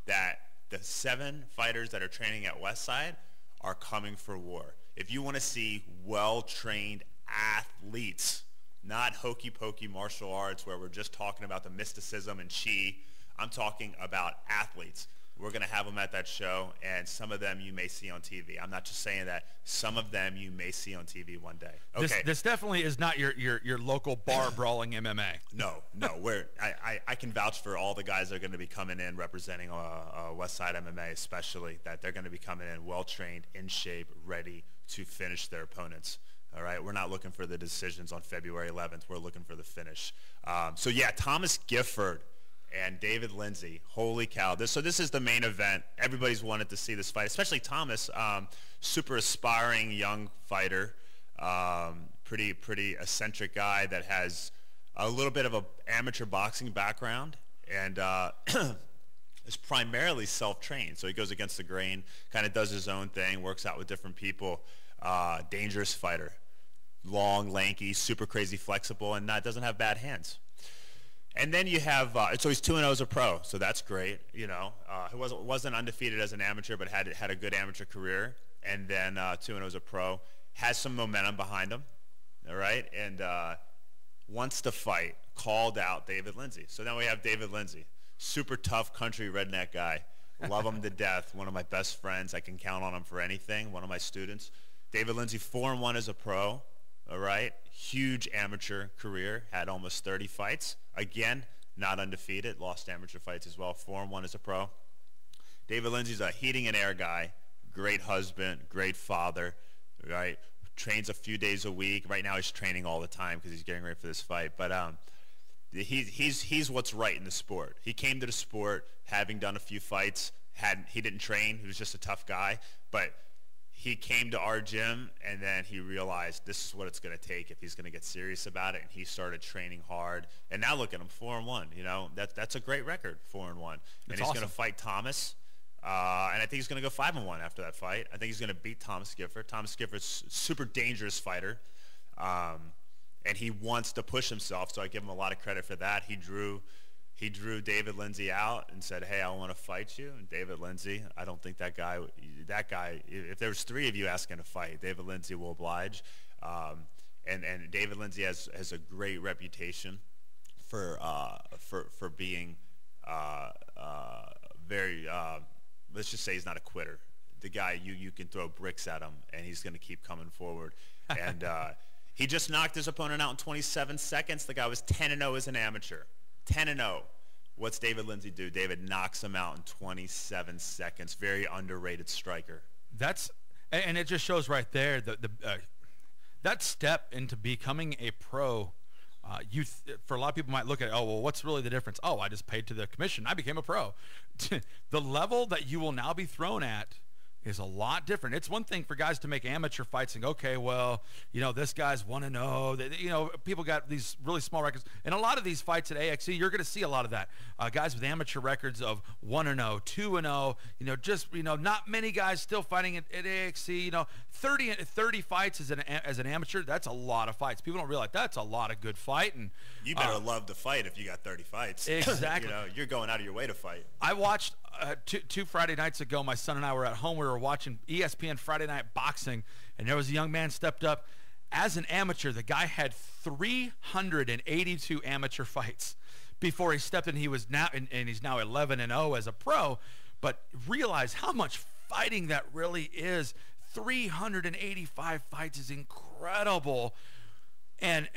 that the 7 fighters that are training at Westside are coming for war. If you want to see well-trained athletes, not hokey-pokey martial arts where we're just talking about the mysticism and chi, I'm talking about athletes. We're going to have them at that show, and some of them you may see on TV. I'm not just saying that. Some of them you may see on TV one day. Okay. This definitely is not your local bar brawling MMA. No. I can vouch for all the guys that are going to be coming in representing Westside MMA, especially, that they're going to be coming in well-trained, in shape, ready to finish their opponents. All right, we're not looking for the decisions on February 11th. We're looking for the finish. So yeah, Thomas Gifford and David Lindsay. Holy cow! This is the main event. Everybody's wanted to see this fight, especially Thomas, super aspiring young fighter, pretty eccentric guy that has a little bit of an amateur boxing background, and is primarily self-trained. So he goes against the grain, kind of does his own thing, works out with different people. Dangerous fighter, long, lanky, super crazy flexible, and doesn't have bad hands. And then you have, so he's 2-0 as a pro, so that's great. He wasn't undefeated as an amateur, but had a good amateur career. And then 2-0 as a pro, has some momentum behind him, all right? And wants to fight, called out David Lindsay. So then we have David Lindsay, super tough country redneck guy. Love him to death, one of my best friends. I can count on him for anything, one of my students. David Lindsay, 4-1 as a pro. All right, huge amateur career, had almost 30 fights. Again, not undefeated, lost amateur fights as well, 4-1 as a pro. David Lindsay's a heating and air guy, great husband, great father, right? Trains a few days a week. Right now he's training all the time because he's getting ready for this fight. But he's what's right in the sport. He came to the sport having done a few fights. He didn't train. He was just a tough guy. But he came to our gym, and then he realized this is what it's going to take if he's going to get serious about it, and he started training hard. And now look at him, 4-1. That's a great record, 4-1. And he's awesome. going to fight Thomas, and I think he's going to go 5-1 after that fight. I think he's going to beat Thomas Gifford. Thomas Gifford's a super dangerous fighter, and he wants to push himself, so I give him a lot of credit for that. He drew He drew David Lindsay out and said, hey, I want to fight you. And David Lindsay, I don't think that guy, if there's 3 of you asking to fight, David Lindsay will oblige. And David Lindsay has a great reputation for being very, let's just say he's not a quitter. The guy, you can throw bricks at him, and he's going to keep coming forward. And he just knocked his opponent out in 27 seconds. The guy was 10-0 as an amateur. 10-0. What's David Lindsay do? David knocks him out in 27 seconds. Very underrated striker. And it just shows right there that step into becoming a pro. For a lot of people might look at, oh, well, what's really the difference? Oh, I just paid to the commission. I became a pro. The level that you will now be thrown at is a lot different. It's one thing for guys to make amateur fights and go, okay, well, this guy's 1-0. People got these really small records. And a lot of these fights at AXE, you're going to see a lot of that. Guys with amateur records of 1-0, 2-0, not many guys still fighting at AXE. 30 fights as an amateur, that's a lot of fights. People don't realize that's a lot of good fight. And you better love to fight if you got 30 fights. Exactly. You're going out of your way to fight. I watched two Friday nights ago, my son and I were at home. We were watching ESPN Friday Night Boxing, and there was a young man stepped up. As an amateur, the guy had 382 amateur fights before he stepped in. He's now 11-0 as a pro. But realize how much fighting that really is. 385 fights is incredible. And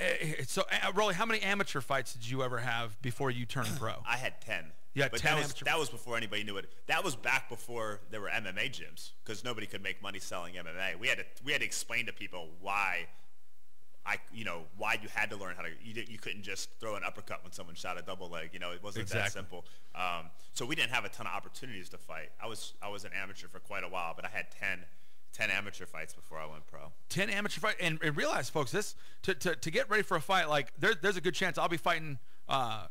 so, Rolly, how many amateur fights did you ever have before you turned pro? I had 10. Yeah, but that was before anybody knew it. That was back before there were MMA gyms, because nobody could make money selling MMA. We had to explain to people why you had to learn how to. You couldn't just throw an uppercut when someone shot a double leg. It wasn't that simple. So we didn't have a ton of opportunities to fight. I was an amateur for quite a while, but I had 10 amateur fights before I went pro. 10 amateur fights, and realize, folks, this to get ready for a fight, like there's a good chance I'll be fighting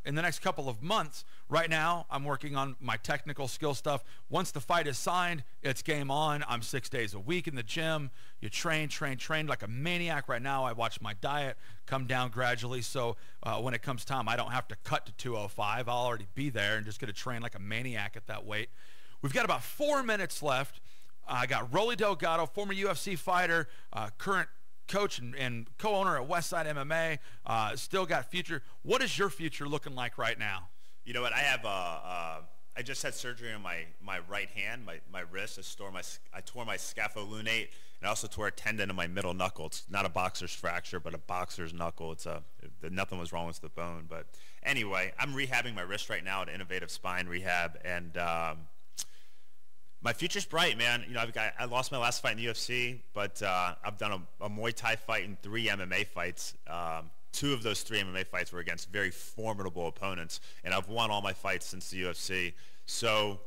in the next couple of months. Right now, I'm working on my technical skill stuff. Once the fight is signed, it's game on. I'm 6 days a week in the gym. You train like a maniac. Right now, I watch my diet come down gradually, so when it comes time, I don't have to cut to 205. I'll already be there and just going to train like a maniac at that weight. We've got about 4 minutes left. I got Rolly Delgado, former UFC fighter, current coach and co-owner at Westside MMA. Still got future. What is your future looking like right now? You know what? I have I just had surgery on my right hand, my wrist. I tore my scapholunate, and I also tore a tendon in my middle knuckle. It's not a boxer's fracture, but a boxer's knuckle. Nothing was wrong with the bone. But anyway, I'm rehabbing my wrist right now at Innovative Spine Rehab, and my future's bright, man. I lost my last fight in the UFC, but I've done a Muay Thai fight and 3 MMA fights. 2 of those 3 MMA fights were against very formidable opponents, and I've won all my fights since the UFC. So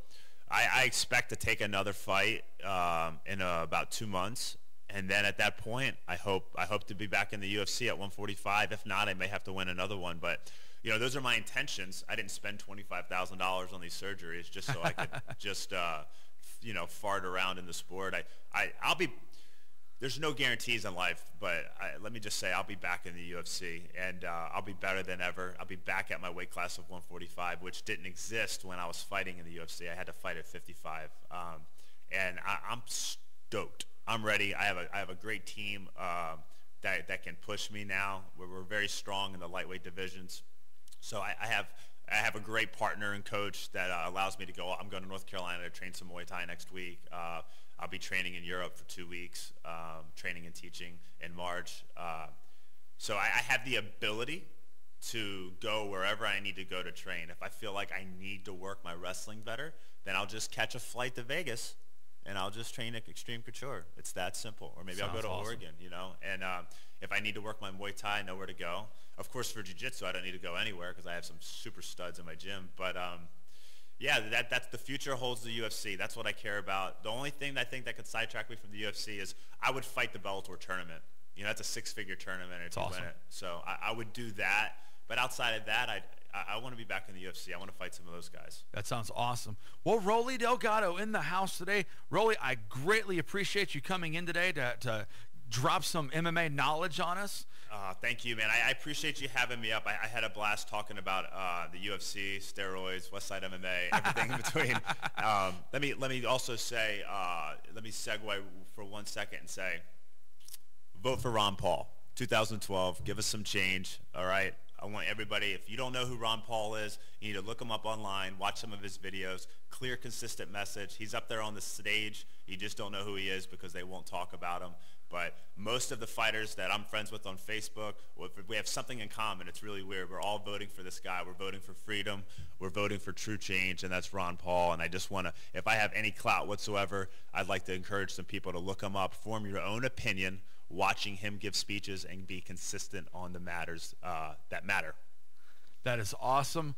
I expect to take another fight in about 2 months, and then at that point, I hope to be back in the UFC at 145. If not, I may have to win another one, but. Those are my intentions. I didn't spend $25,000 on these surgeries just so I could just fart around in the sport. I'll be. There's no guarantees in life, but let me just say I'll be back in the UFC, and I'll be better than ever. I'll be back at my weight class of 145, which didn't exist when I was fighting in the UFC. I had to fight at 55, and I'm stoked. I'm ready. I have a great team that can push me now. We're very strong in the lightweight divisions, so I have a great partner and coach that allows me to go. I'm going to North Carolina to train some Muay Thai next week. I'll be training in Europe for 2 weeks, training and teaching in March. So I have the ability to go wherever I need to go to train. If I feel like I need to work my wrestling better, then I'll just catch a flight to Vegas and I'll just train at Extreme Couture. It's that simple. Or maybe I'll go to Oregon, And if I need to work my Muay Thai, I know where to go. Of course, for Jiu-Jitsu, I don't need to go anywhere because I have some super studs in my gym. But yeah, that's the future holds the UFC. That's what I care about. The only thing that I think that could sidetrack me from the UFC is I would fight the Bellator tournament. That's a 6-figure tournament if you win it. So I would do that. But outside of that, I want to be back in the UFC. I want to fight some of those guys. That sounds awesome. Well, Rolly Delgado in the house today. Rolly, I greatly appreciate you coming in today to drop some MMA knowledge on us. Thank you, man. I appreciate you having me up. I had a blast talking about the UFC, steroids, Westside MMA, everything in between. Let me also say, let me segue for 1 second and say, vote for Ron Paul, 2012. Give us some change, all right? I want everybody, if you don't know who Ron Paul is, you need to look him up online, watch some of his videos, clear, consistent message. He's up there on the stage. You just don't know who he is because they won't talk about him. But most of the fighters that I'm friends with on Facebook, we have something in common. It's really weird. We're all voting for this guy. We're voting for freedom. We're voting for true change, and that's Ron Paul. And I just want to, if I have any clout whatsoever, I'd like to encourage some people to look him up, form your own opinion, watching him give speeches, and be consistent on the matters that matter. That is awesome.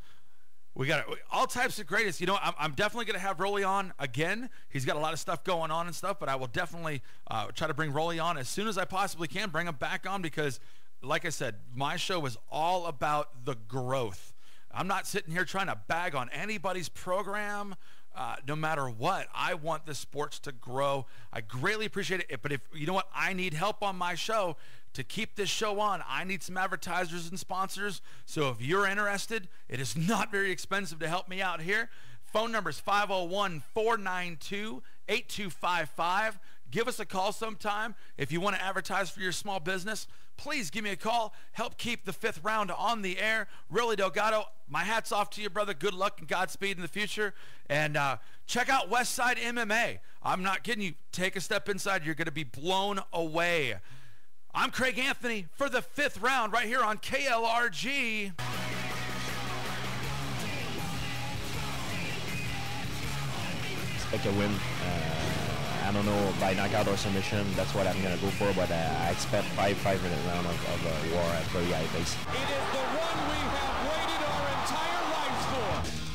We got all types of greatest. You know, I'm definitely going to have Rolly on again. He's got a lot of stuff going on and stuff, but I will definitely try to bring Rolly on as soon as I possibly can, bring him back on because, like I said, my show is all about the growth. I'm not sitting here trying to bag on anybody's program. No matter what, I want the sports to grow. I greatly appreciate it. But if you know what, I need help on my show to keep this show on. I need some advertisers and sponsors. So if you're interested, it is not very expensive to help me out here. Phone number is 501-492-8255. Give us a call sometime. If you want to advertise for your small business, please give me a call. Help keep the Fifth Round on the air. Rolly Delgado, my hat's off to you, brother. Good luck and Godspeed in the future. And check out Westside MMA. I'm not kidding you. Take a step inside. You're going to be blown away. I'm Craig Anthony for the Fifth Round right here on KLRG. Expect a win. I don't know, by knockout or submission. That's what I'm going to go for, but I expect 5-minute round of war at very high pace. It is the one we have waited our entire lives for.